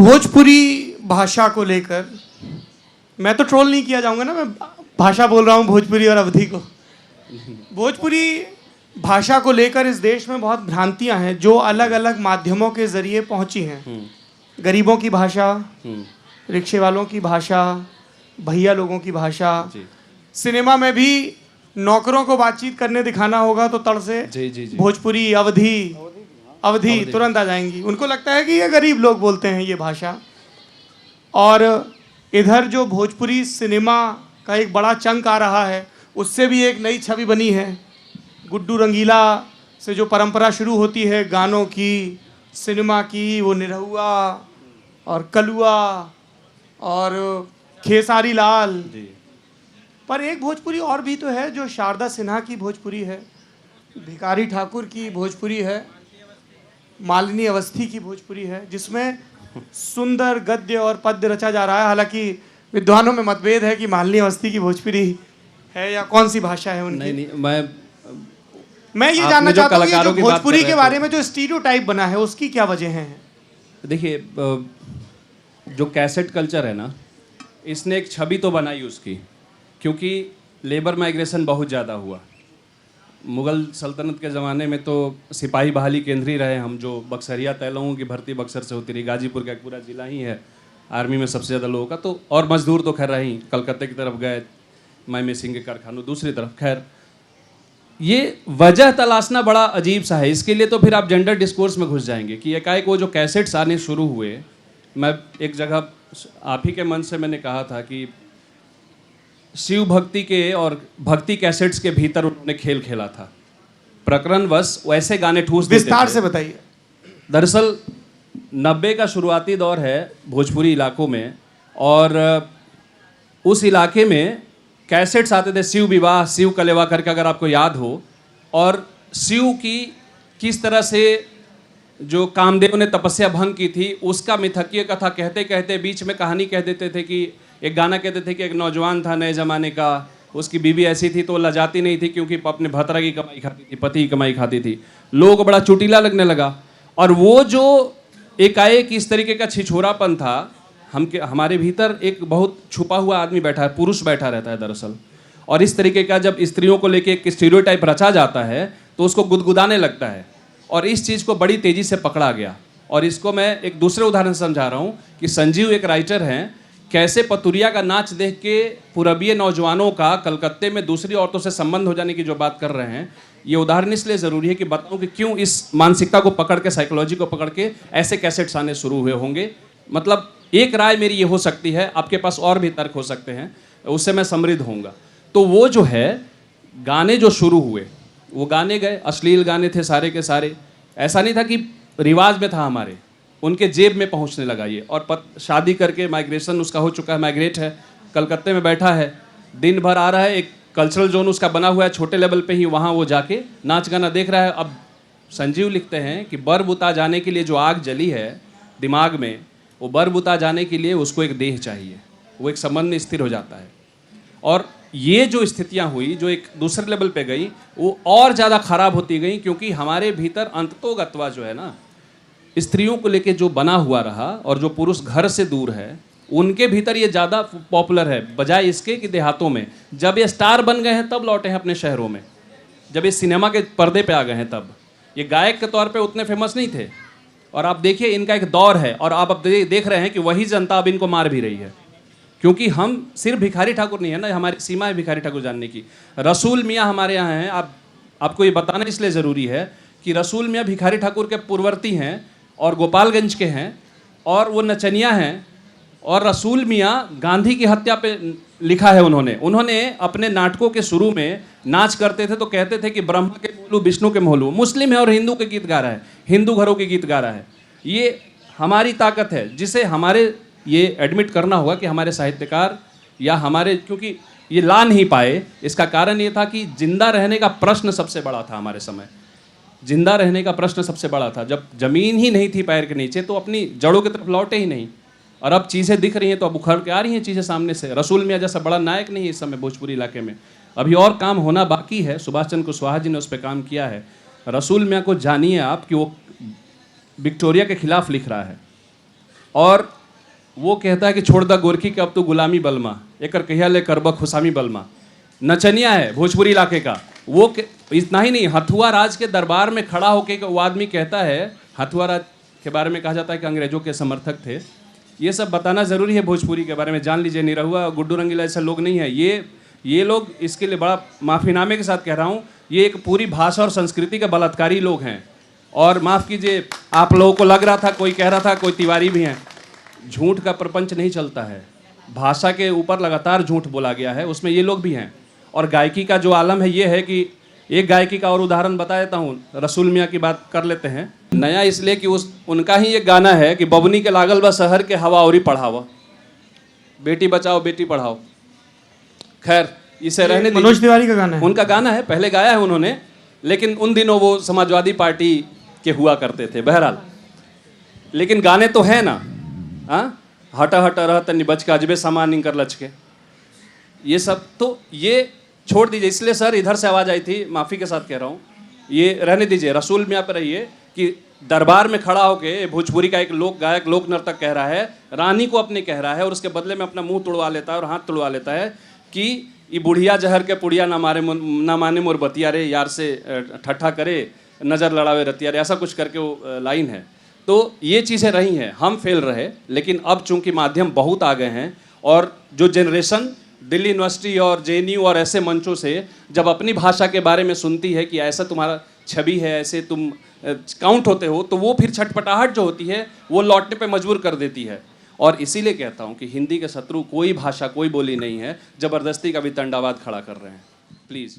भोजपुरी भाषा को लेकर मैं तो ट्रोल नहीं किया जाऊंगा ना, मैं भाषा बोल रहा हूँ भोजपुरी और अवधी को। भोजपुरी भाषा को लेकर इस देश में बहुत भ्रांतियां हैं जो अलग अलग माध्यमों के जरिए पहुंची हैं। गरीबों की भाषा, रिक्शे वालों की भाषा, भैया लोगों की भाषा। सिनेमा में भी नौकरों को बातचीत करने दिखाना होगा तो तड़ से भोजपुरी, अवधी तुरंत आ जाएंगी। उनको लगता है कि ये गरीब लोग बोलते हैं ये भाषा। और इधर जो भोजपुरी सिनेमा का एक बड़ा चंक आ रहा है, उससे भी एक नई छवि बनी है। गुड्डू रंगीला से जो परंपरा शुरू होती है गानों की, सिनेमा की, वो निरहुआ और कलुआ और खेसारी लाल। पर एक भोजपुरी और भी तो है जो शारदा सिन्हा की भोजपुरी है, भिखारी ठाकुर की भोजपुरी है, मालिनी अवस्थी की भोजपुरी है, जिसमें सुंदर गद्य और पद्य रचा जा रहा है। हालांकि विद्वानों में मतभेद है कि मालिनी अवस्थी की भोजपुरी है या कौन सी भाषा है उनकी। नहीं, मैं ये जानना चाहता हूँ कि जो भोजपुरी के बारे में जो स्टीरियोटाइप बना है उसकी क्या वजह है? देखिए, जो कैसेट कल्चर है ना, इसने एक छवि तो बनाई उसकी, क्योंकि लेबर माइग्रेशन बहुत ज़्यादा हुआ। मुग़ल सल्तनत के ज़माने में तो सिपाही बहाली केंद्र ही रहे हम, जो बक्सरिया तैलों की भर्ती बक्सर से होती रही। गाजीपुर का एक पूरा ज़िला ही है आर्मी में सबसे ज़्यादा लोगों का, तो और मजदूर तो खैर रही, कलकत्ते की तरफ गए, मायमे सिंह के कारखानों दूसरी तरफ। खैर, ये वजह तलाशना बड़ा अजीब सा है। इसके लिए तो फिर आप जेंडर डिस्कोर्स में घुस जाएंगे कि एकाएक वो जो कैसेट्स आने शुरू हुए। मैं एक जगह आप ही के मन से मैंने कहा था कि शिव भक्ति के और भक्ति कैसेट्स के भीतर उन्होंने खेल खेला था। प्रकरणवश वैसे गाने ठूस देते थे। विस्तार से बताइए। दरअसल 90 का शुरुआती दौर है भोजपुरी इलाकों में, और उस इलाके में कैसेट्स आते थे शिव विवाह, शिव कलेवा करके, अगर आपको याद हो। और शिव की किस तरह से जो कामदेव ने तपस्या भंग की थी उसका मिथकीय कथा कहते कहते बीच में कहानी कह देते थे कि एक गाना कहते थे कि एक नौजवान था नए ज़माने का, उसकी बीवी ऐसी थी तो लजाती नहीं थी क्योंकि अपने भतरा की कमाई खाती थी, पति की कमाई खाती थी। लोगों को बड़ा चुटीला लगने लगा। और वो जो एकाएक इस तरीके का छिछोरापन था, हमारे भीतर एक बहुत छुपा हुआ आदमी बैठा है, पुरुष बैठा रहता है दरअसल। और इस तरीके का जब स्त्रियों को लेके एक स्टीरियोटाइप रचा जाता है तो उसको गुदगुदाने लगता है, और इस चीज़ को बड़ी तेज़ी से पकड़ा गया। और इसको मैं एक दूसरे उदाहरण से समझा रहा हूँ कि संजीव एक राइटर हैं, कैसे पतुरिया का नाच देख के पूरबीय नौजवानों का कलकत्ते में दूसरी औरतों से संबंध हो जाने की जो बात कर रहे हैं, ये उदाहरण इसलिए ज़रूरी है कि बताऊँ कि क्यों इस मानसिकता को पकड़ के, साइकोलॉजी को पकड़ के ऐसे कैसेट्स आने शुरू हुए होंगे। मतलब एक राय मेरी ये हो सकती है, आपके पास और भी तर्क हो सकते हैं, उससे मैं समृद्ध होऊंगा। तो वो जो है गाने जो शुरू हुए, वो गाने गए, अश्लील गाने थे सारे के सारे। ऐसा नहीं था कि रिवाज में था हमारे, उनके जेब में पहुंचने लगा ये। और शादी करके माइग्रेशन उसका हो चुका है, माइग्रेट है, कलकत्ते में बैठा है, दिन भर आ रहा है, एक कल्चरल जोन उसका बना हुआ है छोटे लेवल पे ही, वहाँ वो जाके नाच गाना देख रहा है। अब संजीव लिखते हैं कि बर बुता जाने के लिए जो आग जली है दिमाग में, वो बर बुता जाने के लिए उसको एक देह चाहिए, वो एक संबंध में स्थिर हो जाता है। और ये जो स्थितियां हुई, जो एक दूसरे लेवल पे गई, वो और ज़्यादा खराब होती गई, क्योंकि हमारे भीतर अंततोगत्वा जो है ना, स्त्रियों को लेके जो बना हुआ रहा, और जो पुरुष घर से दूर है उनके भीतर ये ज़्यादा पॉपुलर है, बजाय इसके कि देहातों में। जब ये स्टार बन गए हैं तब लौटे हैं अपने शहरों में, जब ये सिनेमा के पर्दे पे आ गए हैं तब। ये गायक के तौर पे उतने फेमस नहीं थे। और आप देखिए इनका एक दौर है, और आप अब देख रहे हैं कि वही जनता अब इनको मार भी रही है, क्योंकि हम सिर्फ भिखारी ठाकुर नहीं है ना, हमारी सीमा है भिखारी ठाकुर जानने की। रसूल मियाँ हमारे यहाँ हैं। आपको ये बताना इसलिए ज़रूरी है कि रसूल मियाँ भिखारी ठाकुर के पूर्ववर्ती हैं और गोपालगंज के हैं, और वो नचनिया हैं। और रसूल मियाँ गांधी की हत्या पे लिखा है उन्होंने अपने नाटकों के शुरू में नाच करते थे तो कहते थे कि ब्रह्मा के मोलू, विष्णु के मोलू। मुस्लिम है और हिंदू के गीत गा रहा है, हिंदू घरों के गीत गा रहा है। ये हमारी ताकत है, जिसे हमारे ये एडमिट करना होगा कि हमारे साहित्यकार या हमारे, क्योंकि ये ला नहीं पाए, इसका कारण ये था कि जिंदा रहने का प्रश्न सबसे बड़ा था हमारे समय। जिंदा रहने का प्रश्न सबसे बड़ा था। जब जमीन ही नहीं थी पैर के नीचे तो अपनी जड़ों की तरफ लौटे ही नहीं। और अब चीज़ें दिख रही हैं तो अब उखड़ के आ रही हैं चीज़ें सामने से। रसूल मियाँ जैसा बड़ा नायक नहीं है इस समय भोजपुरी इलाके में। अभी और काम होना बाकी है। सुभाष चंद्र कुशवाहा जी ने उस पर काम किया है। रसूल मियाँ को जानिए आप कि वो विक्टोरिया के खिलाफ लिख रहा है। और वो कहता है कि छोड़ द गोरखी के अब तो गुलामी बलमा एकर कहिया ले करबा खुशामी बलमा। नचनिया है भोजपुरी इलाके का। वो इतना ही नहीं, हथुआ राज के दरबार में खड़ा होकर वो आदमी कहता है, हथुआ राज के बारे में कहा जाता है कि अंग्रेजों के समर्थक थे। ये सब बताना ज़रूरी है भोजपुरी के बारे में, जान लीजिए। निरहुआ गुड्डू रंगीला ऐसे लोग नहीं है ये लोग, इसके लिए बड़ा माफ़ीनामे के साथ कह रहा हूँ, ये एक पूरी भाषा और संस्कृति के बलात्कारी लोग हैं। और माफ़ कीजिए, आप लोगों को लग रहा था, कोई कह रहा था कोई तिवारी भी हैं। झूठ का प्रपंच नहीं चलता है, भाषा के ऊपर लगातार झूठ बोला गया है, उसमें ये लोग भी हैं। और गायकी का जो आलम है ये है कि एक गायकी का और उदाहरण बता देता हूँ, रसूल मियाँ की बात कर लेते हैं। नया इसलिए कि उनका ही एक गाना है कि बबनी के लागल बा शहर के हवा औरी पढ़ावा, बेटी बचाओ बेटी पढ़ाओ। खैर इसे रहने दीजिए, मनोज तिवारी का गाना है, उनका गाना है, पहले गाया है उन्होंने, लेकिन उन दिनों वो समाजवादी पार्टी के हुआ करते थे। बहरहाल लेकिन गाने तो हैं ना, हाँ, हटा हटा रह तनी बच के अजबे सामान निकर लच के, ये सब तो ये छोड़ दीजिए। इसलिए सर इधर से आवाज़ आई थी, माफ़ी के साथ कह रहा हूँ, ये रहने दीजिए। रसूल मियाँ पे रहिए कि दरबार में खड़ा होके भोजपुरी का एक लोक गायक लोक नर्तक कह रहा है, रानी को अपने कह रहा है, और उसके बदले में अपना मुंह तुड़वा लेता है और हाथ तुड़वा लेता है कि ये बुढ़िया जहर के पुड़िया ना माने मोर बतिया रे, यार से ठट्ठा करे नज़र लड़ावे रतिया रे, ऐसा कुछ करके वो लाइन है। तो ये चीज़ें रही हैं, हम फेल रहे, लेकिन अब चूंकि माध्यम बहुत आ गए हैं और जो जनरेशन दिल्ली यूनिवर्सिटी और जेएनयू और ऐसे मंचों से जब अपनी भाषा के बारे में सुनती है कि ऐसा तुम्हारा छवि है, ऐसे तुम काउंट होते हो, तो वो फिर छटपटाहट जो होती है वो लौटने पे मजबूर कर देती है। और इसीलिए कहता हूँ कि हिंदी के शत्रु कोई भाषा कोई बोली नहीं है, ज़बरदस्ती का भी तंडावाद खड़ा कर रहे हैं। प्लीज़।